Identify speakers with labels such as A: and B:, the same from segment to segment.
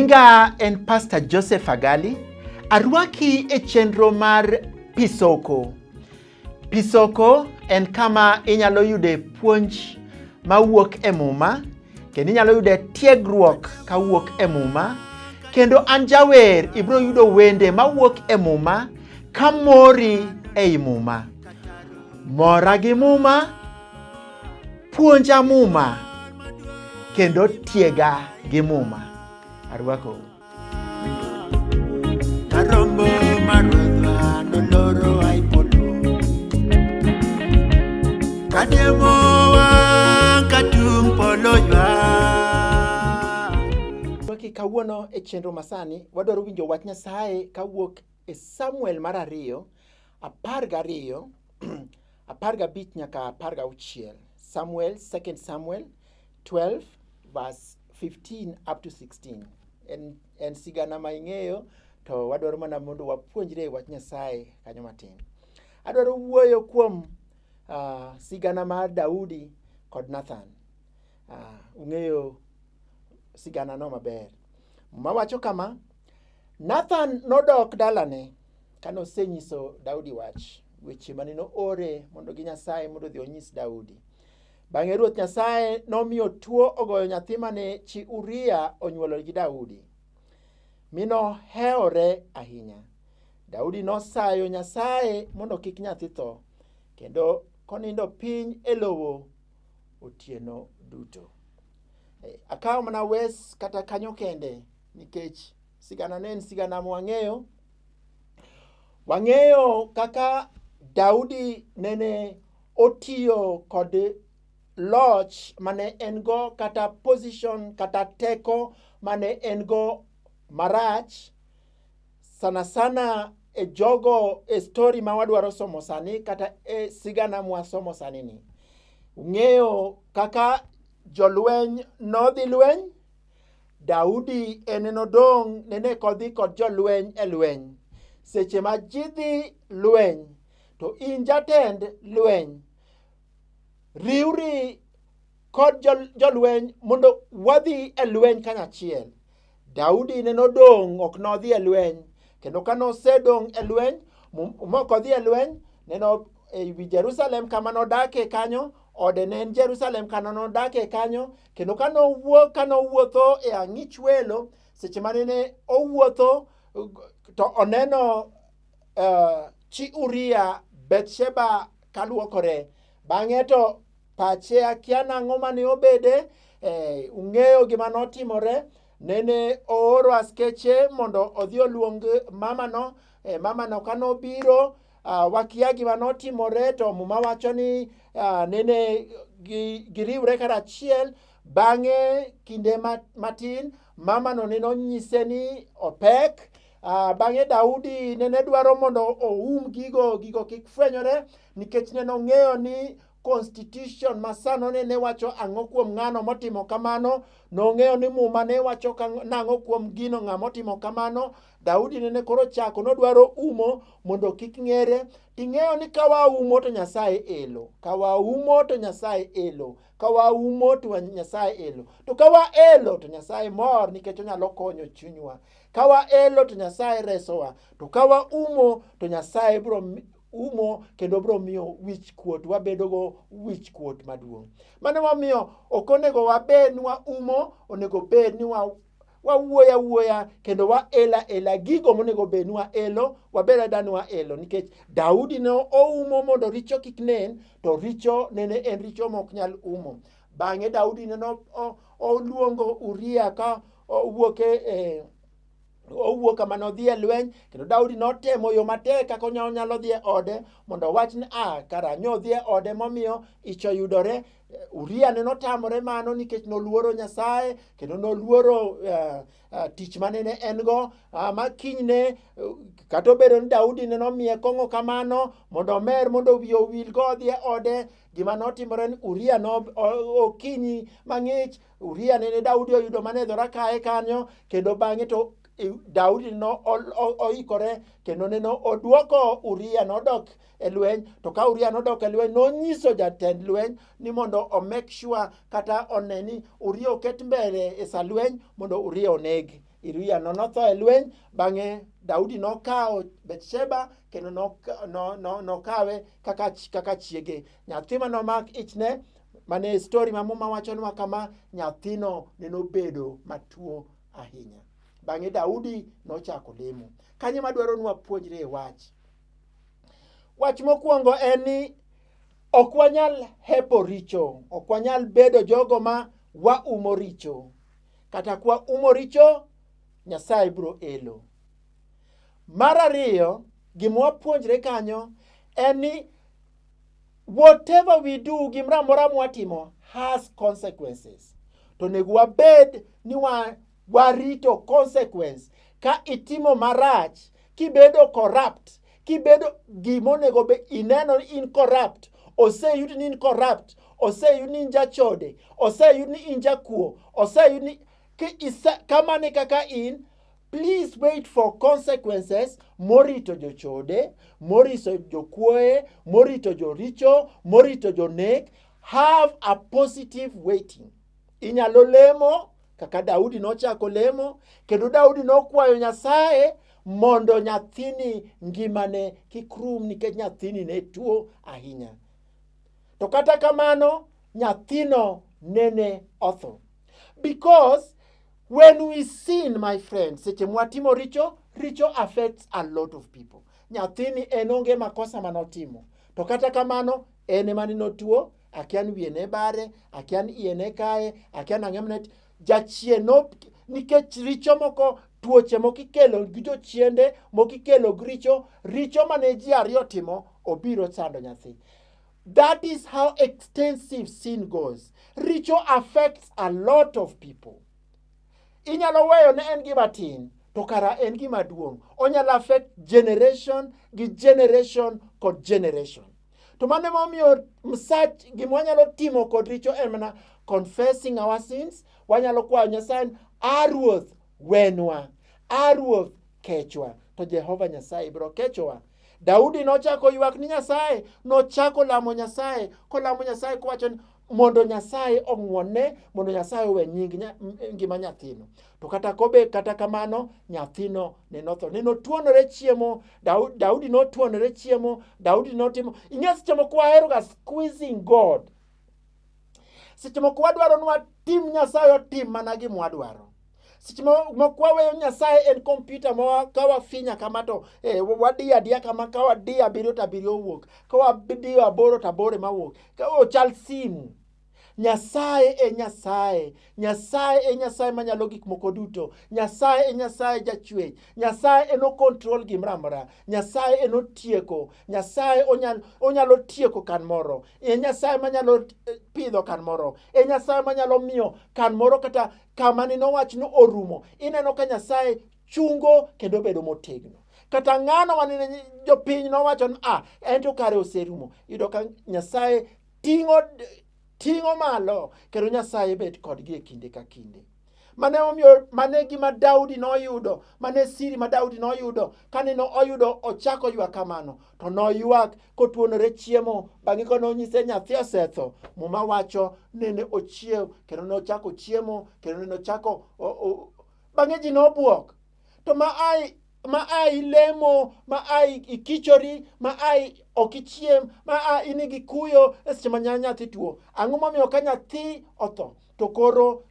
A: Nyinga en Pastor Joseph Agali. Arwaki e chenro mar Pisoko. Pisoko en kama inyalo yude puonj mawuok e muma, kendo inyalo yude tiegruok kawuok e muma, kendo an jawer ibro yudo wende mawuok e muma kamori ei muma. Mora gi muma, puonja muma, kendo tiega gi muma. Arwako.
B: Karombo marwadha noloro aipolo Kademo katung polo ywa.
A: Kawuono e chenro masani wadwaro winjo wach Nyasaye kawuok e Samuel mar 2, 12, 15 nyaka 16. Samuel, 2 Samuel 12 verse 15 up to 16. En sigana ma ing'eyo, to wadwaro mana mondo wapuonjre wach Nyasaye kanyo matin. Adwaro wuoyo kuom sigana mar Daudi kod Nathan. Ung'eyo sigana no maber. Mawacho kama, Nathan nodok dalane kano senyiso Daudi wach, weche mane no ore mondo gi Nyasaye mondo dhi onyis Daudi. Bang'e Ruoth Nyasaye nomiyo tuo ogoyo nyathi mane chi Uria onyuolo gi Daudi. Mino heore ahinya. Daudi nosayo Nyasaye mondo kik nyathi tho, kendo konindo piny e lowo otieno duto. Akaw mana wes kata kanyo kende nikech sigana ne en sigana mwang'eyo. Wang'eyo kaka Daudi nene otiyo kod loch mane en go, kata position kata teko mane en go marach sana sana e jogo e story ma wadwaro somo sani, kata e sigana mwa somo sani ni. Ung'eyo kaka jolweny nodhi lweny, Daudi nodong' nene kodhi kod jolweny e lweny. Seche ma jidhi lweny, to in jatend lweny, riuri kod jolweny mondo wadhi e lweny kanyachiel. Daudi nodong' ok nodhi e lweny, kendo kano sedong' e lweny moko dhi e lweny, neno e wi Jerusalem kama nodake kanyo, ode ne en Jerusalem kano nodake kanyo, kendo kano wuotho e ang'ich welo, seche manene owuotho to oneno chi Uria Bethsheba kaluokore. Bang'e to pache akia nang'o mane obede. Ung'eyo gima notimore. Nene ooro askeche mondo odhi oluong mamano. Mamano kano biro, wakia gima notimore, to muma wacho ni nene giriwre karachiel. Bang'e kinde matin, mamano nene onyise ni opek. Bang'e Daudi nene dwaro mondo oum gigo kik fwenyore, nikech nene ong'eyo ni constitution masano nene wacho ang'o kuom ng'ano motimo kamano. Nong'eyo ni muma ne wacho nang'o kuom gino ng'amo timo kamano. Daudi nene koro chako nodwaro umo mondo kik ng'ere. Ting'eyo ni kawaumo to Nyasaye elo. Kawaumo to Nyasaye elo. Kawaumo to Nyasaye elo. To kawaelo to Nyasaye mor nikech onyalo konyo chunywa. Kawaelo to Nyasaye resowa. To kawaumo to Nyasaye biro umo kendo biro miyo wich kuot, wabedo go wich kuot maduong'. Mano wamiyo ok onego wabed ni waumo, onego bed ni wawuoya kendo waela gigo monego bed ni waelo, wabed adani waelo, nikech Daudi ne oumo mondo richo kik nen, to richo nene en richo mok nyal umo. Bang'e Daudi ne oluongo Uria ka owuok kama nodhi e lweny, kendo Daudi notemo yo matek kaka onyalo dhi e ode mondo wach ni kara nyodhi e ode momiyo ich oyudore. Uria ne notamore mano nikech noluoro Nyasaye, kendo noluoro tich manene en go. Makinyne kata obedo ni Daudi ne nomiye kong'o kamano mondo omer mondo wiye owil go odhi e ode, gima notimore ni Uria okinyi mang'ich, Uria nene Daudi oyudo mane dhora kae kanyo, kendo bang'e to Daudi oikore, kendo neno oduoko Uria nodok e lweny. To ka Uria nodok e lweny, nonyiso jatend lweny ni mondo o make sure kata oneni Uria oket mbele e sa lweny mondo Uria oneg. Uria notho e lweny. Bang'e Daudi nokawo Bathsheba kendo nokawe kaka chiege. Nyathi manomak ichne, mane story ma muma wachonwa kama, nyathino ne nobedo matuo ahinya. Bang'e Daudi nochako lemo. Kanye madwaro nwa puonjre wach. Wach mokwongo en ni ok wanyal hepo richo, ok wanyal bedo jogo ma waumo richo. Kata kwa umo richo, Nyasaye biro elo. Mar ariyo, gima wapuonjre kanyo en ni whatever we do, gimoro amora mwatimo has consequences. To nego wabed ni warito consequence. Ka itimo marach, kibedo corrupt, kibedo gimonego be ineno in corrupt, oseyud ni in corrupt, oseyud ni in jachode, oseyud ni in jakuo, oseyud ni kamane kaka in, please wait for consequences. Morito jochode, morito jokuoe, morito joricho, morito jonek. Have a positive waiting. Inyalo lemo kaka Daudi nochako lemo, kendo Daudi nokwayo Nyasaye mondo nyathini ngimane kik rum nikech nyathini ne tuo ahinya. To kata kamano nyathino nene otho. Because when we sin, my friends, seche mwatimo richo, richo affects a lot of people. Nyathini en onge makosa manotimo. To kata kamano ene mani notuo, akian wiye ne bare, akian iye ne kaye, akian ang'emne jachien no, nikech richo moko, tuoche mokikelo gi jochiende, mokikelo gricho, richo mane ji ariyo timo, obiro sando nyathi. That is how extensive sin goes. Richo affects a lot of people. Inyalo weyo ne en gima tin, to kara en gima duong'. Onyalo affect generation gi generation kod generation. To mane momiyo msach gima wanyalo timo kod richo en mana confessing our sins. Wanyalo kwayo Nyasaye, Ruoth wenwa, Ruoth kechwa. To Jehova Nyasaye biro kechowa. Daudi nochako ywak ni Nyasaye, nochako lamo Nyasaye, kolamo Nyasaye kowacho ni mondo Nyasaye ong'wone, mondo Nyasaye owe nying ngima nyathino. To kata kamano nyathino ne notho. Ne notuonore chiemo, Daudi notuonore chiemo, Daudi notimo. Ing'e seche moko wahero ga squeezing God. Seche moko wadwaro nwa tim Nyasaye otim mana gima wadwaro. Seche moko waweyo Nyasaye en kompyuta ma kawafinya kama to wadiyo adiya kama kawadiyo 7 to 7 wuok, kawadiyo 8 to 8 mawuok, ochal simu. Nyasaye e Nyasaye. Nyasaye e Nyasaye manyalo gik moko duto. Nyasaye e Nyasaye jachwech. Nyasaye eno control gimoro amora. Nyasaye eno tieko. Nyasaye onyalo tieko kan moro. E Nyasaye manyalo pidho kan moro. E Nyasaye manyalo miyo kan moro kata kama ni nowach no orumo. Ineno ka Nyasaye chungo kendo bedo motegno. Kata ng'ano manene jopiny nowacho ni ento kare oserumo. Yudo ka Nyasaye ting'o malo, kendo Nyasaye bet kodgi e kinde ka kinde. Mane gima Daudi noyudo, mane siri ma Daudi noyudo, kane oyudo ochako ywak kamano, to noywak kotuonore chiemo, bang'e kononyise nyathi osetho. Muma wacho nene ochiew, kendo nochako chiemo, kendo nochako bang'e ji nobuok. To ma ai lemo, ma ai ikichori, ma ai okichiem, ma ai in gi kuyo seche ma nyathi tuo. Ang'o momiyo ka nyathi otho to koro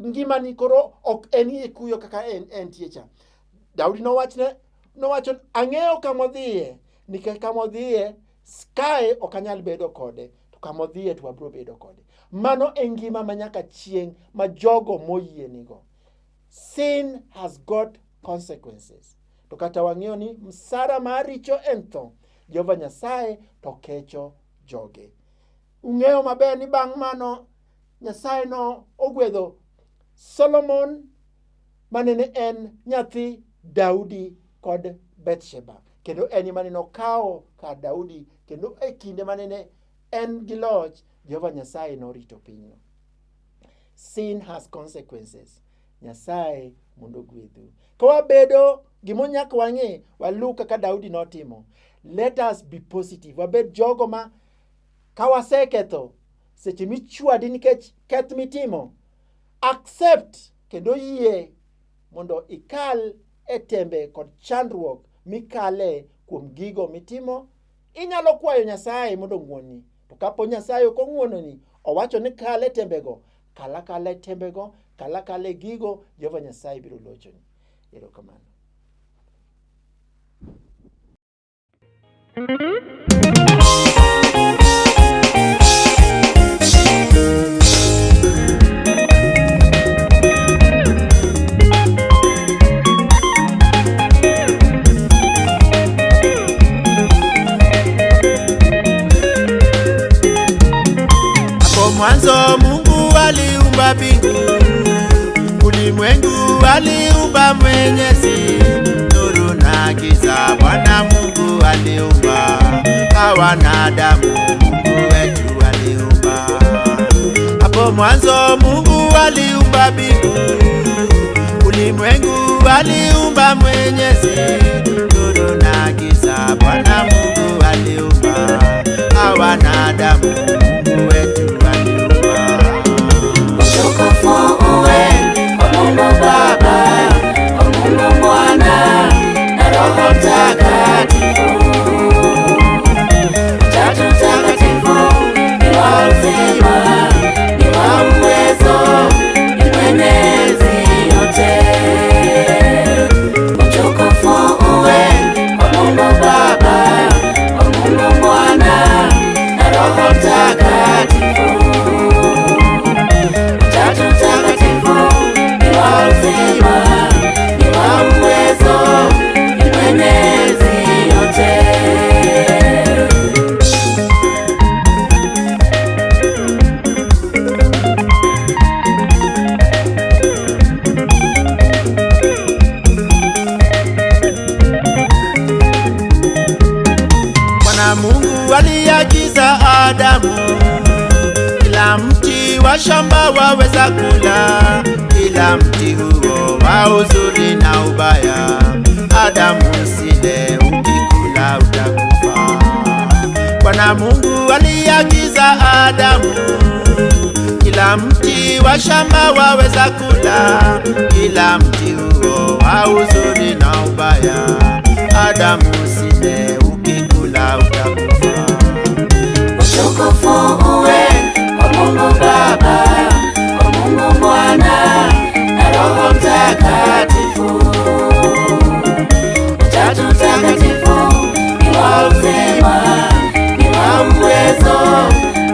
A: ngimani koro ok en gi kuyo kaka en tiecha. Daudi nowacho ang'eyo kamodhiye, nikech kamodhiye kae ok anyal bedo kode, to kamodhiye to wabiro bedo kode. Mano e ngima ma nyaka chieng' ma jogo moyie nigo. Sin has got consequences. To kata wang'eyo ni msara mar richo en tho, Jehova Nyasaye to kecho joge. Ung'eyo maber ni bang' mano Nyasaye no ogwedho Solomon manene en nyathi Daudi kod Bathsheba. Kendo en mane nokawo ka Daudi, kendo e kinde manene en gi loch, Jehova Nyasaye norito pinyno. Sin has consequences. Nyasaye mondo gwedhu. Kawabedo gimonyak wang'e, walu kaka Daudi notimo. Let us be positive. Wabed jogo ma kawaseketho, seche michwadi nikech keth mitimo, accept kendo yie mondo ikal e tembe kod chandruok mikale kuom gigo mitimo. Inyalo kwayo Nyasaye mondo ng'woni, to kapo Nyasaye ok ong'wononi, owacho ni kale tembego, kala tembego, kala gigo, Jehova Nyasaye biro lochoni. Erokamano.
B: Mwanzo Mungu aliumba mbingu, ulimwengu aliumba Mwenyezi, nuru na giza Bwana Mungu aliumba, Hawa na Adamu Mungu wetu aliumba. Hapo mwanzo Mungu aliumba mbingu, ulimwengu aliumba Mwenyezi, nuru na giza Bwana Mungu aliumba, Hawa na Adamu Mungu wetu. Mungu Baba, Mungu Mwana na Roho Mtakatifu. Utatu Mtakatifu ni wa uzima, ni wa uwezo, ni mwenyezi yote. Utukufu uwe kwa Mungu Baba, kwa Mungu Mwana na Roho Mtakatifu. Utatu Mtakatifu ni wa uzima, ni wa uwezo, ni mwenyezi yote. Bwana Mungu aliagiza Adamu, kila mti wa shamba waweza kula, kila mti huo wa uzuri na ubaya, Adamu usile, ukikula utakufa. Bwana Mungu aliagiza Adamu, kila mti wa shamba waweza kula, kila mti huo wa uzuri na ubaya, Adamu usile, ukikula utakufa. Utukufu uwe kwa Mungu Baba, kwa Mungu Mwana na Roho Mtakatifu. Utatu Mtakatifu ni wa uzima, ni wa uwezo,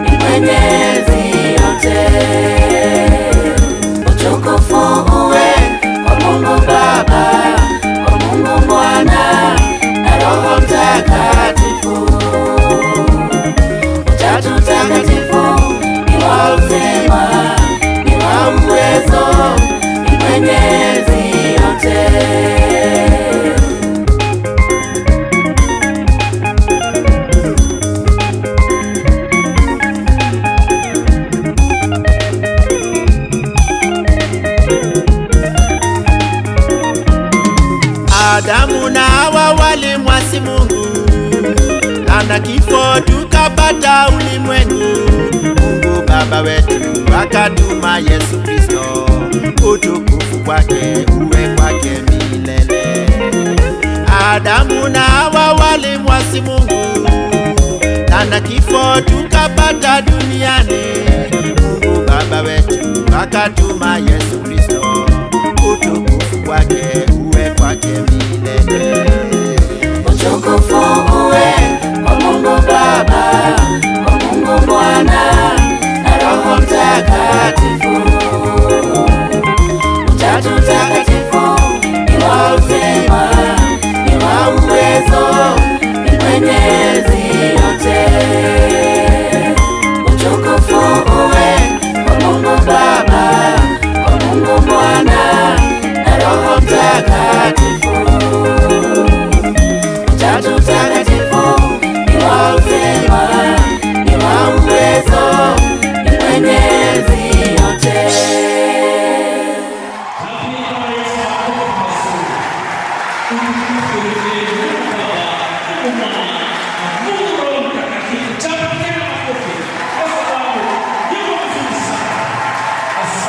B: ni mwenyezi yote. Utukufu uwe kwa Mungu Baba, kwa Mungu Mwana na Roho Mtakatifu. Utatu Mtakatifu ni wa uzima, ni wa uwezo, ni mwenyezi yote. Adamu na Hawa walimwasi Mungu, na kifo tukapata ulimwengu. Mungu Baba wetu akatuma Yesu Kristo, utukufu kwake uwe kwake milele. Adamu na Hawa walimwasi Mungu, na kifo tukapata duniani. Mungu Baba wetu akatuma Yesu Kristo, utukufu kwake uwe kwake milele. Utukufu uwe kwa Mungu Baba, kwa Mungu Mwana na Roho Mtakatifu. Utatu Mtakatifu ni wa uzima, ni wa uwezo, ni mwenyezi yote. Utukufu uwe kwa Mungu Baba, kwa Mungu Mwana na Roho Mtakatifu. Utatu Mtakatifu ni wa uzima, ni wa uwezo, ni mwenyezi yote.
C: Kuom